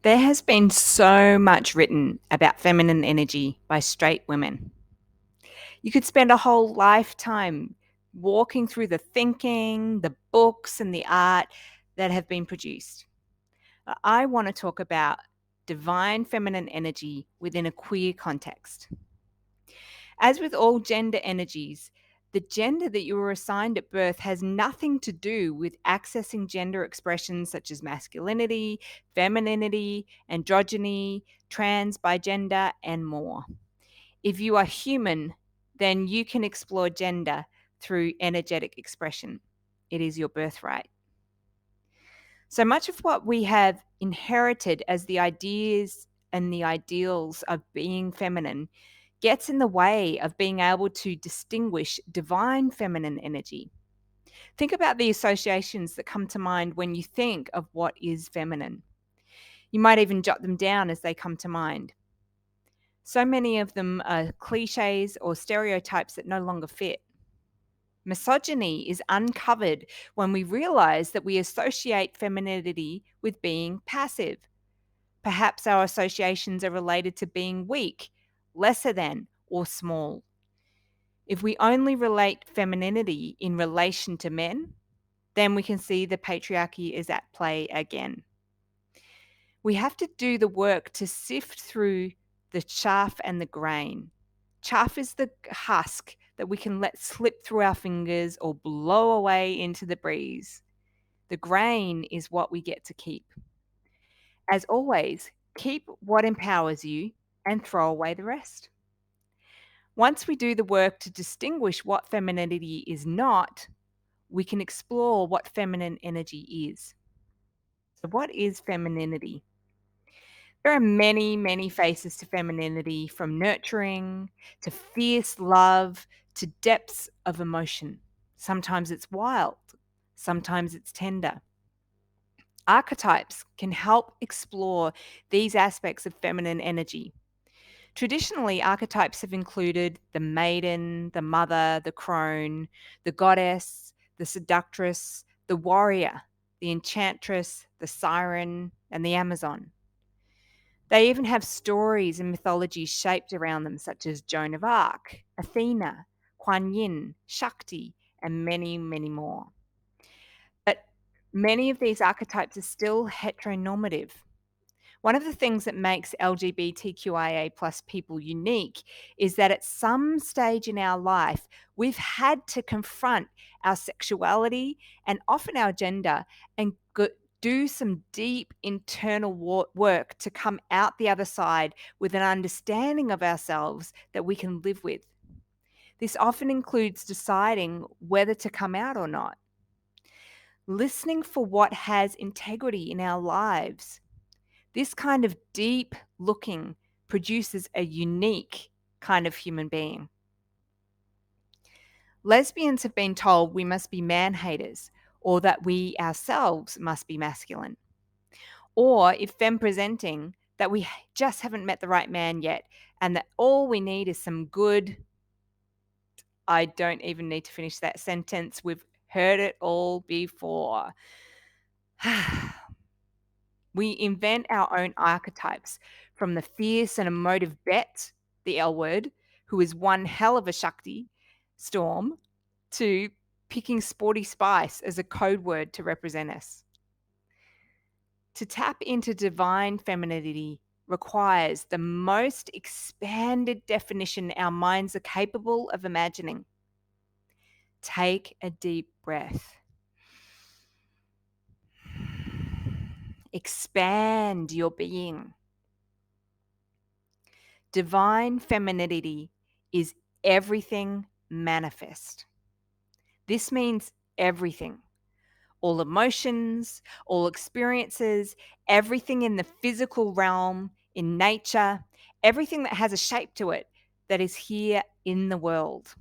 There has been so much written about feminine energy by straight women. You could spend a whole lifetime walking through the thinking, the books, and the art that have been produced. I want to talk about divine feminine energy within a queer context. As with all gender energies, the gender that you were assigned at birth has nothing to do with accessing gender expressions such as masculinity, femininity, androgyny, trans, bigender, and more. If you are human, then you can explore gender through energetic expression. It is your birthright. So much of what we have inherited as the ideas and the ideals of being feminine gets in the way of being able to distinguish divine feminine energy. Think about the associations that come to mind when you think of what is feminine. You might even jot them down as they come to mind. So many of them are cliches or stereotypes that no longer fit. Misogyny is uncovered when we realize that we associate femininity with being passive. Perhaps our associations are related to being weak, lesser than, or small. If we only relate femininity in relation to men, then we can see the patriarchy is at play again. We have to do the work to sift through the chaff and the grain. Chaff is the husk that we can let slip through our fingers or blow away into the breeze. The grain is what we get to keep. As always, keep what empowers you and throw away the rest. Once we do the work to distinguish what femininity is not, we can explore what feminine energy is. So, what is femininity? There are many, many faces to femininity, from nurturing to fierce love to depths of emotion. Sometimes it's wild, sometimes it's tender. Archetypes can help explore these aspects of feminine energy. Traditionally, archetypes have included the maiden, the mother, the crone, the goddess, the seductress, the warrior, the enchantress, the siren, and the Amazon. They even have stories and mythologies shaped around them, such as Joan of Arc, Athena, Kuan Yin, Shakti, and many, many more. But many of these archetypes are still heteronormative. One of the things that makes LGBTQIA plus people unique is that at some stage in our life, we've had to confront our sexuality and often our gender and do some deep internal work to come out the other side with an understanding of ourselves that we can live with. This often includes deciding whether to come out or not, listening for what has integrity in our lives. This kind of deep looking produces a unique kind of human being. Lesbians have been told we must be man haters or that we ourselves must be masculine. Or if femme presenting, that we just haven't met the right man yet and that all we need is some good. I don't even need to finish that sentence. We've heard it all before. We invent our own archetypes, from the fierce and emotive Bet, the L word, who is one hell of a Shakti storm, to picking Sporty Spice as a code word to represent us. To tap into divine femininity requires the most expanded definition our minds are capable of imagining. Take a deep breath. Expand your being. Divine femininity is everything manifest. This means everything. All emotions, all experiences, everything in the physical realm, in nature, everything that has a shape to it that is here in the world.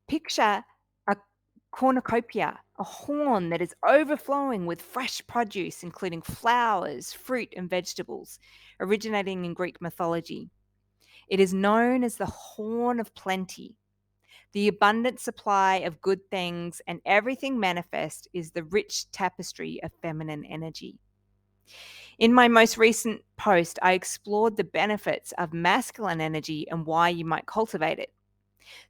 Picture a cornucopia, a horn that is overflowing with fresh produce, including flowers, fruit, and vegetables, originating in Greek mythology. It is known as the horn of plenty. The abundant supply of good things and everything manifest is the rich tapestry of feminine energy. In my most recent post, I explored the benefits of masculine energy and why you might cultivate it.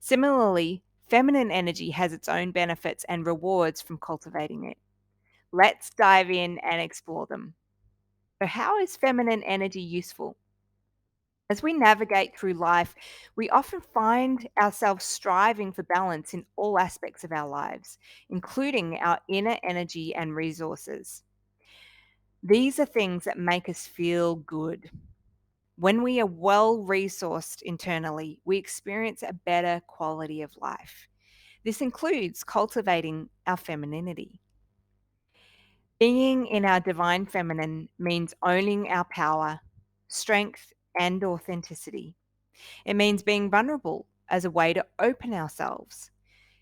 Similarly, feminine energy has its own benefits and rewards from cultivating it. Let's dive in and explore them. So, how is feminine energy useful? As we navigate through life, we often find ourselves striving for balance in all aspects of our lives, including our inner energy and resources. These are things that make us feel good. When we are well resourced internally, we experience a better quality of life. This includes cultivating our femininity. Being in our divine feminine means owning our power, strength, and authenticity. It means being vulnerable as a way to open ourselves.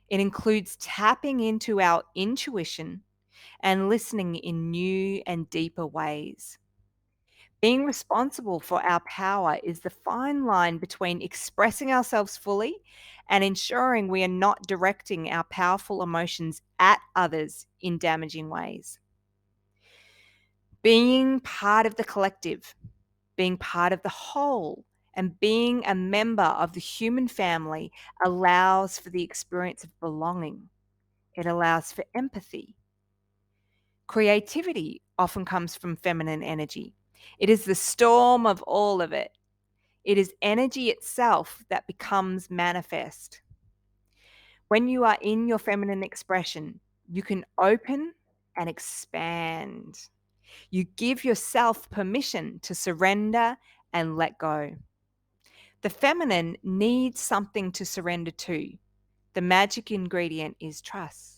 It includes tapping into our intuition and listening in new and deeper ways. Being responsible for our power is the fine line between expressing ourselves fully and ensuring we are not directing our powerful emotions at others in damaging ways. Being part of the collective, being part of the whole, and being a member of the human family allows for the experience of belonging. It allows for empathy. Creativity often comes from feminine energy. It is the storm of all of it. It is energy itself that becomes manifest. When you are in your feminine expression, you can open and expand. You give yourself permission to surrender and let go. The feminine needs something to surrender to. The magic ingredient is trust.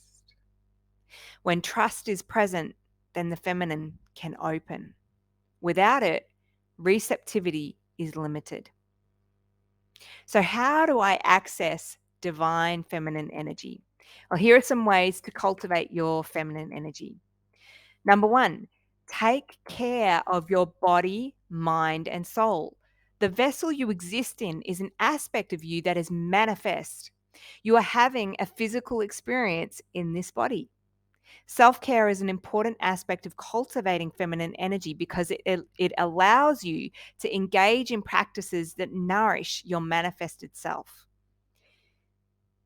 When trust is present, then the feminine can open. Without it, receptivity is limited. So, how do I access divine feminine energy? Well, here are some ways to cultivate your feminine energy. Number one, take care of your body, mind, and soul. The vessel you exist in is an aspect of you that is manifest. You are having a physical experience in this body. Self care is an important aspect of cultivating feminine energy because it allows you to engage in practices that nourish your manifested self.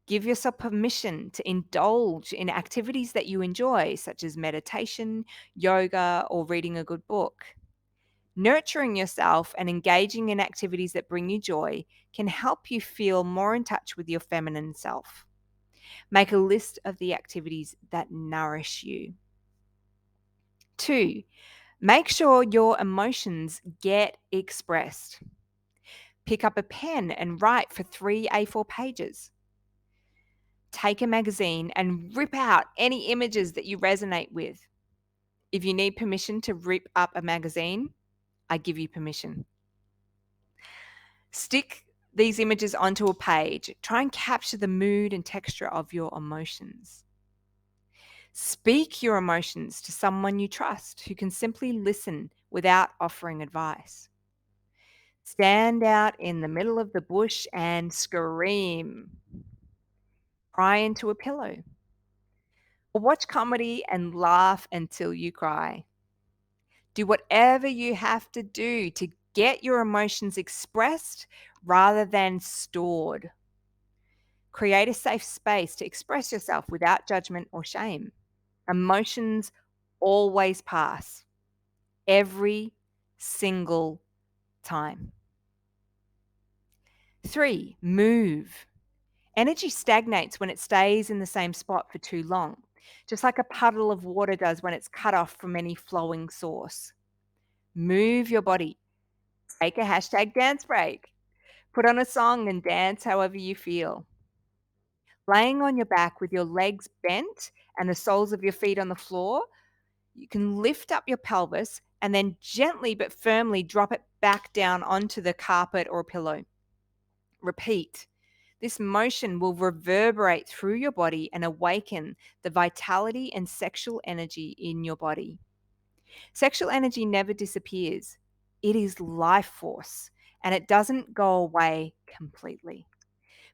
Give yourself permission to indulge in activities that you enjoy, such as meditation, yoga, or reading a good book. Nurturing yourself and engaging in activities that bring you joy can help you feel more in touch with your feminine self. Make a list of the activities that nourish you. 2, make sure your emotions get expressed. Pick up a pen and write for 3 A4 pages. Take a magazine and rip out any images that you resonate with. If you need permission to rip up a magazine, I give you permission. Stick these images onto a page. Try and capture the mood and texture of your emotions. Speak your emotions to someone you trust who can simply listen without offering advice. Stand out in the middle of the bush and scream. Cry into a pillow. Or watch comedy and laugh until you cry. Do whatever you have to do to get your emotions expressed rather than stored. Create a safe space to express yourself without judgment or shame. Emotions always pass, every single time. 3, move. Energy stagnates when it stays in the same spot for too long, just like a puddle of water does when it's cut off from any flowing source. Move your body. Take a hashtag dance break. Put on a song and dance however you feel. Laying on your back with your legs bent and the soles of your feet on the floor, you can lift up your pelvis and then gently but firmly drop it back down onto the carpet or pillow. Repeat. This motion will reverberate through your body and awaken the vitality and sexual energy in your body. Sexual energy never disappears. It is life force and it doesn't go away completely.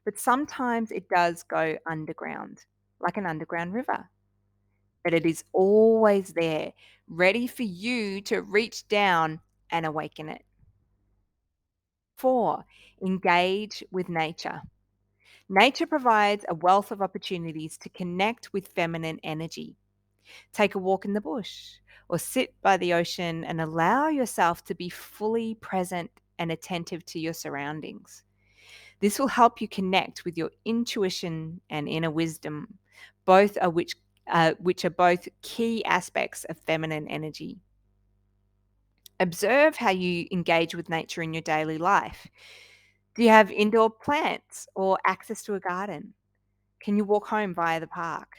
But sometimes it does go underground, like an underground river. but it is always there, ready for you to reach down and awaken it. 4, engage with nature. Nature provides a wealth of opportunities to connect with feminine energy. Take a walk in the bush or sit by the ocean and allow yourself to be fully present and attentive to your surroundings. This will help you connect with your intuition and inner wisdom, both are which are both key aspects of feminine energy. Observe how you engage with nature in your daily life. Do you have indoor plants or access to a garden? Can you walk home via the park?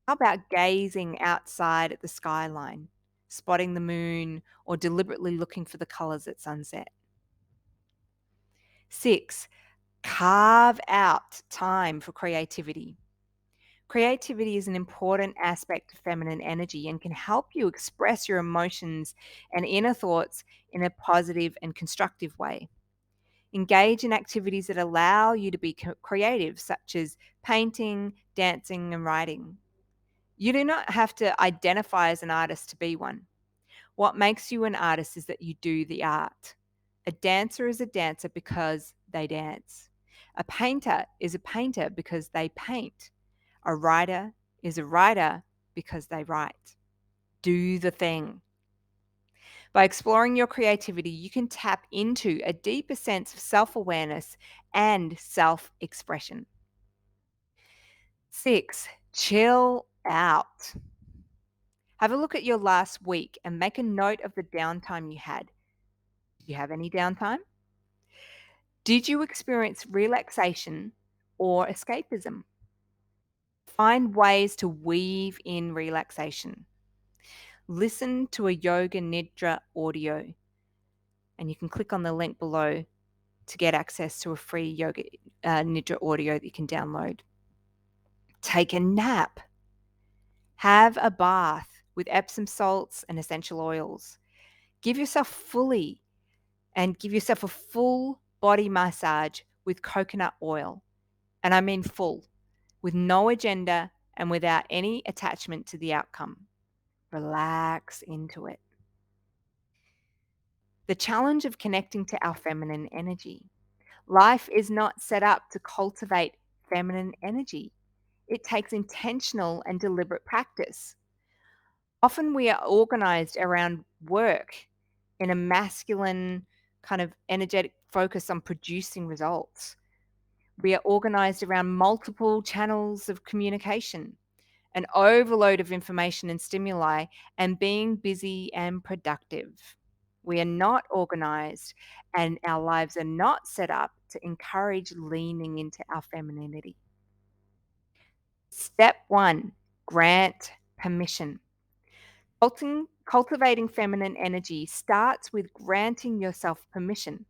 How about gazing outside at the skyline, spotting the moon, or deliberately looking for the colors at sunset? 6, carve out time for creativity. Creativity is an important aspect of feminine energy and can help you express your emotions and inner thoughts in a positive and constructive way. Engage in activities that allow you to be creative, such as painting, dancing, and writing. You do not have to identify as an artist to be one. What makes you an artist is that you do the art. A dancer is a dancer because they dance. A painter is a painter because they paint. A writer is a writer because they write. Do the thing. By exploring your creativity, you can tap into a deeper sense of self awareness and self expression. 6, chill out. Have a look at your last week and make a note of the downtime you had. Did you have any downtime? Did you experience relaxation or escapism? Find ways to weave in relaxation. Listen to a yoga nidra audio, and you can click on the link below to get access to a free yoga nidra audio that you can download. Take a nap. Have a bath with Epsom salts and essential oils. Give yourself a full body massage with coconut oil. And I mean full, with no agenda and without any attachment to the outcome. Relax into it. The challenge of connecting to our feminine energy. Life is not set up to cultivate feminine energy. It takes intentional and deliberate practice. Often we are organized around work in a masculine kind of energetic focus on producing results. We are organized around multiple channels of communication, an overload of information and stimuli, and being busy and productive. We are not organized, and our lives are not set up to encourage leaning into our femininity. Step 1, grant permission. Cultivating feminine energy starts with granting yourself permission.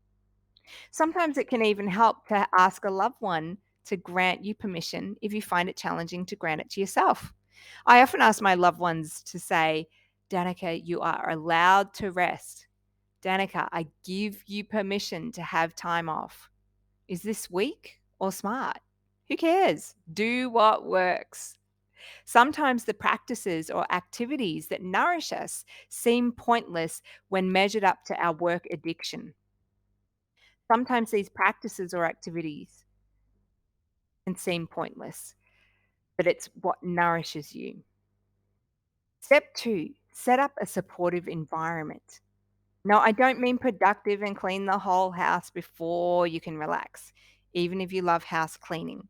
Sometimes it can even help to ask a loved one to grant you permission if you find it challenging to grant it to yourself. I often ask my loved ones to say, Danica, you are allowed to rest. Danica, I give you permission to have time off. Is this weak or smart? Who cares? Do what works. Sometimes the practices or activities that nourish us seem pointless when measured up to our work addiction. Sometimes these practices or activities can seem pointless, but it's what nourishes you. Step 2, set up a supportive environment. No, I don't mean productive and clean the whole house before you can relax, even if you love house cleaning.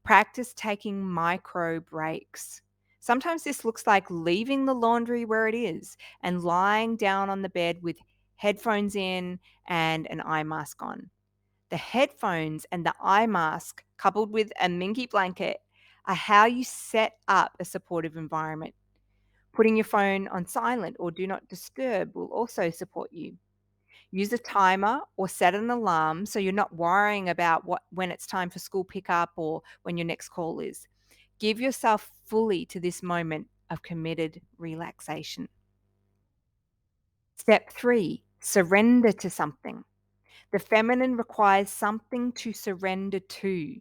Practice taking micro breaks. Sometimes this looks like leaving the laundry where it is and lying down on the bed with headphones in and an eye mask on. The headphones and the eye mask, coupled with a minky blanket, are how you set up a supportive environment. Putting your phone on silent or do not disturb will also support you. Use a timer or set an alarm so you're not worrying about when it's time for school pickup or when your next call is. Give yourself fully to this moment of committed relaxation. Step 3, surrender to something. The feminine requires something to surrender to.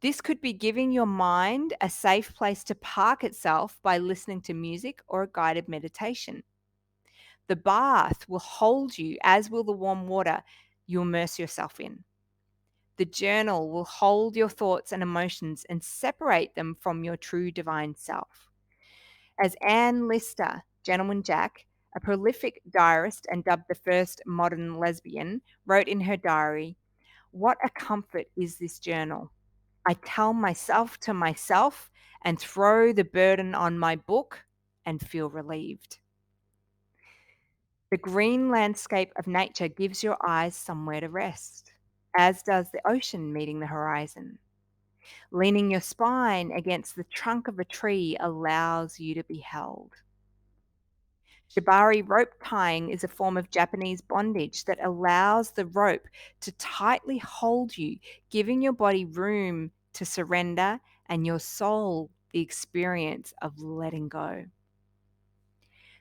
This could be giving your mind a safe place to park itself by listening to music or a guided meditation. The bath will hold you, as will the warm water you immerse yourself in. The journal will hold your thoughts and emotions and separate them from your true divine self. As Anne Lister, Gentleman Jack, a prolific diarist and dubbed the first modern lesbian, wrote in her diary, "What a comfort is this journal. I tell myself to myself and throw the burden on my book and feel relieved." The green landscape of nature gives your eyes somewhere to rest, as does the ocean meeting the horizon. Leaning your spine against the trunk of a tree allows you to be held. Shibari rope tying is a form of Japanese bondage that allows the rope to tightly hold you, giving your body room to surrender and your soul the experience of letting go.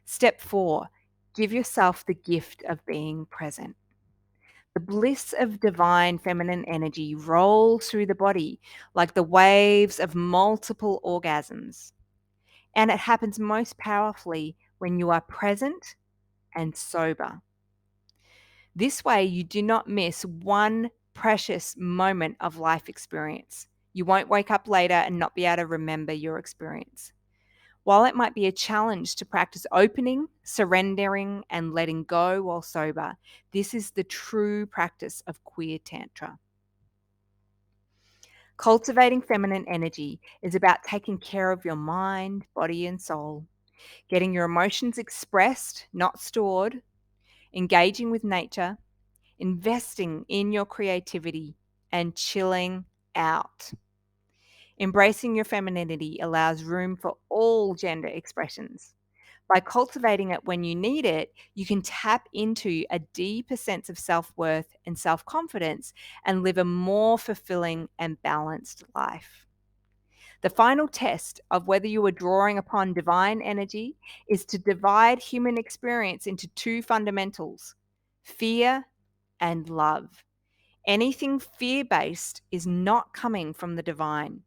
Step 4, give yourself the gift of being present. The bliss of divine feminine energy rolls through the body like the waves of multiple orgasms. And it happens most powerfully when you are present and sober. This way, you do not miss one precious moment of life experience. You won't wake up later and not be able to remember your experience. While it might be a challenge to practice opening, surrendering, and letting go while sober, this is the true practice of queer Tantra. Cultivating feminine energy is about taking care of your mind, body, and soul, getting your emotions expressed, not stored, engaging with nature, investing in your creativity, and chilling out. Embracing your femininity allows room for all gender expressions. By cultivating it when you need it, you can tap into a deeper sense of self-worth and self-confidence and live a more fulfilling and balanced life. The final test of whether you are drawing upon divine energy is to divide human experience into two fundamentals: fear and love. Anything fear-based is not coming from the divine.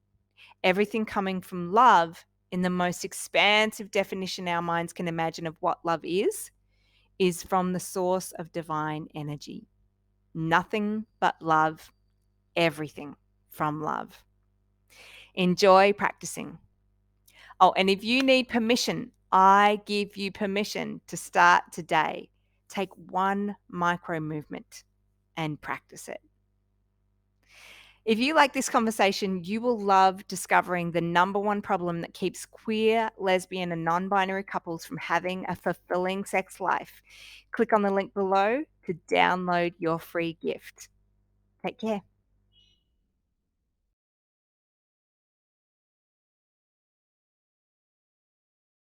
Everything coming from love, in the most expansive definition our minds can imagine of what love is from the source of divine energy. Nothing but love, everything from love. Enjoy practicing. Oh, and if you need permission, I give you permission to start today. Take one micro movement and practice it. If you like this conversation, you will love discovering the number one problem that keeps queer, lesbian, and non-binary couples from having a fulfilling sex life. Click on the link below to download your free gift. Take care.